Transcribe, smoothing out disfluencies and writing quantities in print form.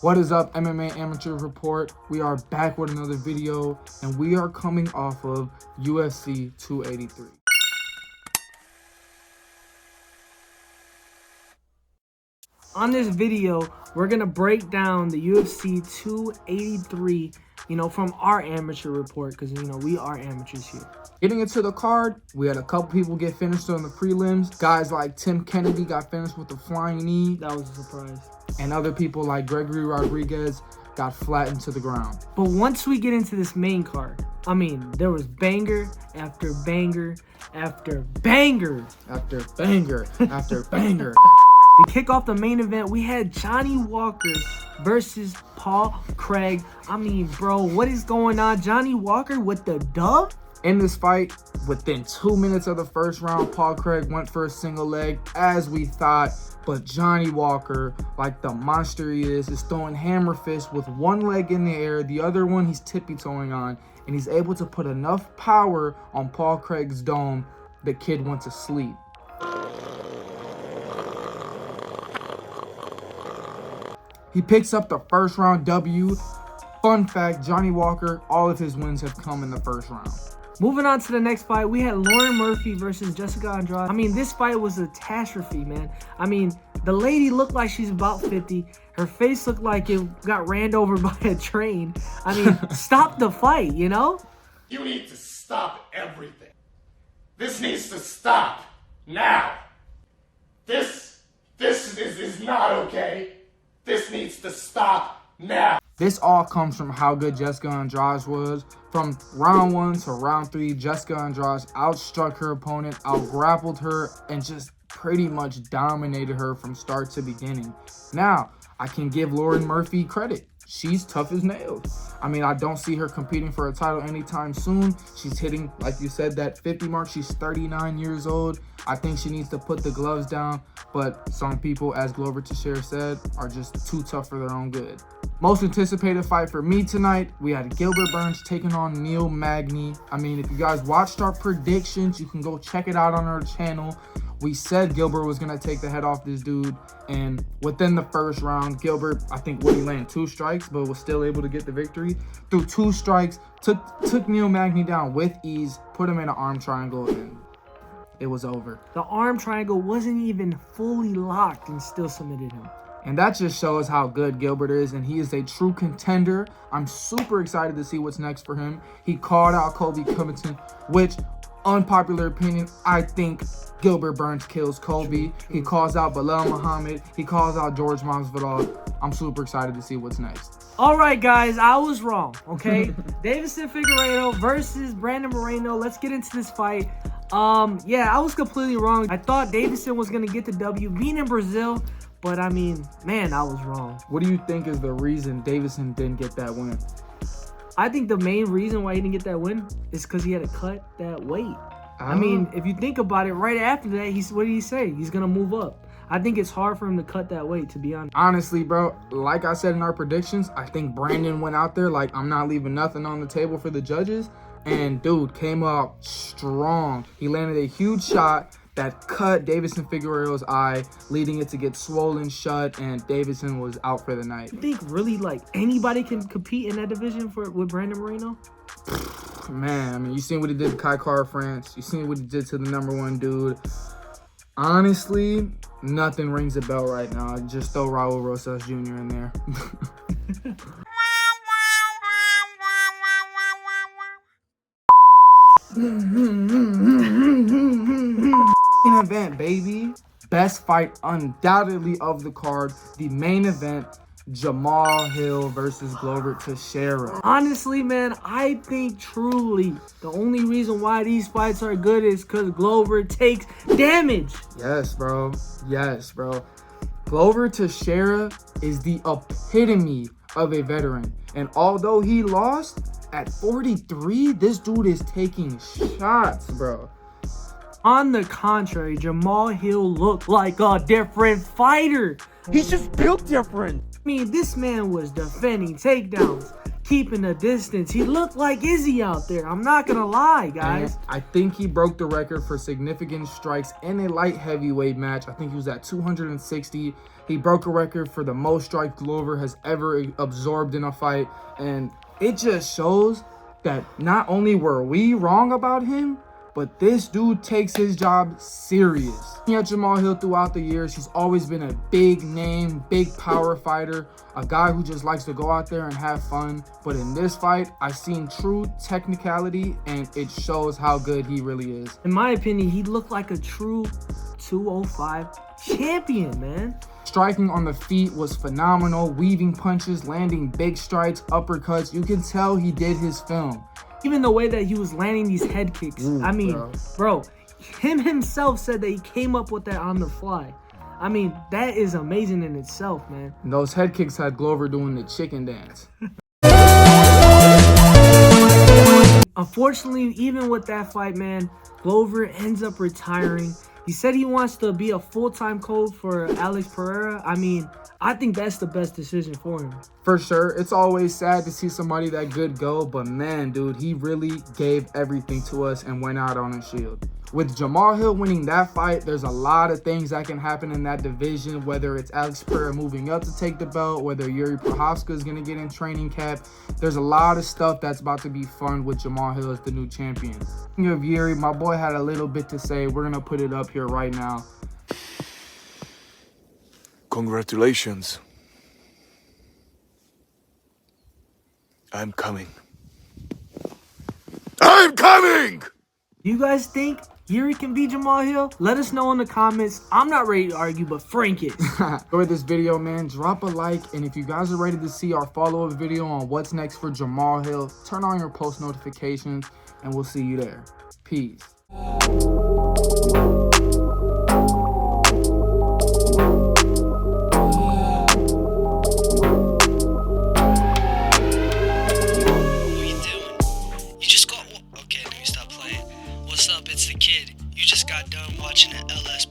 What is up, MMA Amateur Report? We are back with another video, and we are coming off of UFC 283. On this video, we're gonna break down the UFC 283, from our amateur report, because we are amateurs here. Getting into the card, we had a couple people get finished on the prelims. Guys like Tim Kennedy got finished with the flying knee. That was a surprise. And other people like Gregory Rodriguez got flattened to the ground. But once we get into this main card, there was banger after banger after banger. After banger after banger. To kick off the main event, we had Johnny Walker versus Paul Craig. Bro, what is going on? Johnny Walker with the dub? In this fight, within 2 minutes of the first round, Paul Craig went for a single leg, as we thought. But Johnny Walker, like the monster he is throwing hammer fists with one leg in the air, the other one he's tippy-toeing on, and he's able to put enough power on Paul Craig's dome. The kid went to sleep. He picks up the first round W. Fun fact, Johnny Walker, all of his wins have come in the first round. Moving on to the next fight, we had Lauren Murphy versus Jessica Andrade. This fight was a catastrophe, man. The lady looked like she's about 50. Her face looked like it got ran over by a train. Stop the fight, You need to stop everything. This needs to stop now. This is not okay. This needs to stop now. This all comes from how good Jessica Andrade was. From round 1 to round 3, Jessica Andrade outstruck her opponent, outgrappled her, and just pretty much dominated her from start to beginning. Now, I can give Lauren Murphy credit. She's tough as nails. I don't see her competing for a title anytime soon. She's hitting, like you said, that 50 mark. She's 39 years old. I think she needs to put the gloves down. But some people, as Glover Teixeira said, are just too tough for their own good. Most anticipated fight for me tonight, we had Gilbert Burns taking on Neil Magny. If you guys watched our predictions, you can go check it out on our channel. We said Gilbert was going to take the head off this dude, and within the first round, Gilbert, I think, he landed 2 strikes, but was still able to get the victory. Through 2 strikes, took Neil Magny down with ease, put him in an arm triangle, and it was over. The arm triangle wasn't even fully locked and still submitted him. And that just shows how good Gilbert is, and he is a true contender. I'm super excited to see what's next for him. He called out Colby Covington, which, unpopular opinion, I think Gilbert Burns kills Colby. He calls out Belal Muhammad. He calls out George Masvidal. I'm super excited to see what's next. All right, guys, I was wrong, okay? Deiveson Figueiredo versus Brandon Moreno. Let's get into this fight. I was completely wrong. I thought Deiveson was going to get the W, being in Brazil. But, man, I was wrong. What do you think is the reason Deiveson didn't get that win? I think the main reason why he didn't get that win is because he had to cut that weight. If you think about it, right after that, what did he say? He's going to move up. I think it's hard for him to cut that weight, to be honest. Honestly, bro, like I said in our predictions, I think Brandon went out there like, I'm not leaving nothing on the table for the judges. And, dude, came up strong. He landed a huge shot that cut Deiveson Figueiredo's eye, leading it to get swollen shut, and Deiveson was out for the night. You think really anybody can compete in that division with Brandon Moreno? Man, you seen what he did to Kai Kara France. You seen what he did to the #1 dude. Honestly, nothing rings a bell right now. Just throw Raul Rosas Jr. in there. Event, baby. Best fight undoubtedly of the card. The main event, Jamahal Hill versus Glover Teixeira. Honestly, man, I think truly the only reason why these fights are good is because Glover takes damage. Yes, bro. Yes, bro. Glover Teixeira is the epitome of a veteran. And although he lost at 43, this dude is taking shots, bro. On the contrary, Jamahal Hill looked like a different fighter. He's just built different. This man was defending takedowns, keeping a distance. He looked like Izzy out there. I'm not gonna lie, guys. And I think he broke the record for significant strikes in a light heavyweight match. I think he was at 260. He broke a record for the most strikes Glover has ever absorbed in a fight. And it just shows that not only were we wrong about him, but this dude takes his job serious. Looking at Jamahal Hill throughout the years, he's always been a big name, big power fighter, a guy who just likes to go out there and have fun. But in this fight, I've seen true technicality, and it shows how good he really is. In my opinion, he looked like a true 205 champion, man. Striking on the feet was phenomenal, weaving punches, landing big strikes, uppercuts. You can tell he did his film. Even the way that he was landing these head kicks. Ooh, I mean, bro, him himself said that he came up with that on the fly. I mean, that is amazing in itself, man. And those head kicks had Glover doing the chicken dance. Unfortunately, even with that fight, man, Glover ends up retiring. He said he wants to be a full-time coach for Alex Pereira. I mean, I think that's the best decision for him. For sure. It's always sad to see somebody that good go, but man, dude, he really gave everything to us and went out on a shield. With Jamahal Hill winning that fight, there's a lot of things that can happen in that division, whether it's Alex Pereira moving up to take the belt, whether Yuri Prochazka is going to get in training camp. There's a lot of stuff that's about to be fun with Jamahal Hill as the new champion. Speaking of Yuri, my boy had a little bit to say. We're going to put it up here right now. Congratulations. I'm coming. I'm coming! Do you guys think Yuri can beat Jamahal Hill? Let us know in the comments. I'm not ready to argue, but Frank is. Enjoy this video, man. Drop a like, and if you guys are ready to see our follow-up video on what's next for Jamahal Hill, turn on your post notifications, and we'll see you there. Peace. It's the kid. You just got done watching an LS